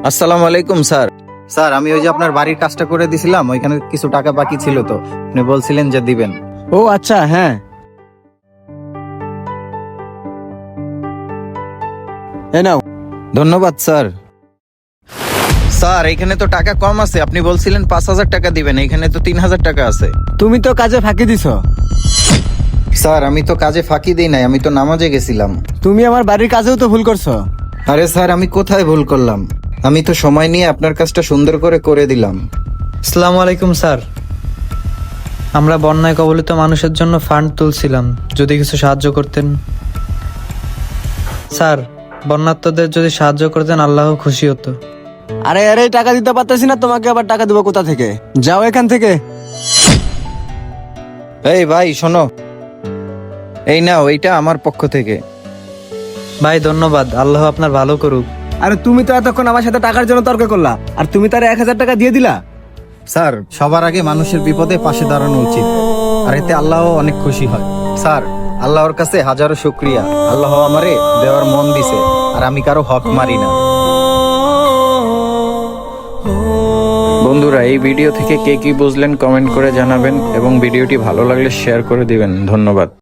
আসসালামু আলাইকুম sir. Sir আমি ওই যে আপনার বাড়ির কাজটা করে দিছিলাম, ওইখানে কিছু টাকা বাকি ছিল, তো আপনি বলছিলেন যে দিবেন। ও আচ্ছা, হ্যাঁ। এ নাও। ধন্যবাদ স্যার। স্যার এখানে তো টাকা কম আছে, আপনি বলছিলেন 5,000 টাকা দিবেন, এখানে তো 3,000 টাকা আছে। তুমি তো কাজে ফাঁকি দিছো। স্যার আমি তো কাজে ফাঁকি দিই নাই, আমি তো নামাজে গেছিলাম। তুমি আমার বাড়ির কাজেও তো ভুল করছো। আরে স্যার আমি কোথায় ভুল করলাম? আমি তো সময় নিয়ে আপনার কাজটা সুন্দর করে দিলাম। আসসালামু আলাইকুম স্যার। আমরা বন্যায় কবলিত মানুষের জন্য ফান্ড তুলছিলাম, যদি কিছু সাহায্য করতেন। স্যার বন্যার্তদের যদি সাহায্য করতেন আল্লাহ খুশি হতো। আরে আরে টাকা দিতে পারতেছি না, তোমাকে আবার টাকা দেবো কোথা থেকে? যাও এখান থেকে। এই ভাই শোনো, এই নাও, এইটা আমার পক্ষ থেকে। ভাই ধন্যবাদ, আল্লাহ আপনার ভালো করুক। আরে তুমি তো এতক্ষণ আমার সাথে টাকার জন্য তর্ক করলা, আর তুমি তার 1,000 টাকা দিয়ে দিলা। স্যার সবার আগে মানুষের বিপদে পাশে দাঁড়ানো উচিত, আর এতে আল্লাহ অনেক খুশি হয়। স্যার আল্লাহর কাছে হাজারো শুকরিয়া, আল্লাহ আমারে দেওয়ার মন দিছে, আর আমি কারো হক মারি না। বন্ধুরা এই ভিডিও থেকে কে কি বুঝলেন কমেন্ট করে জানাবেন এবং ভিডিওটি ভালো লাগলে শেয়ার করে দিবেন। ধন্যবাদ।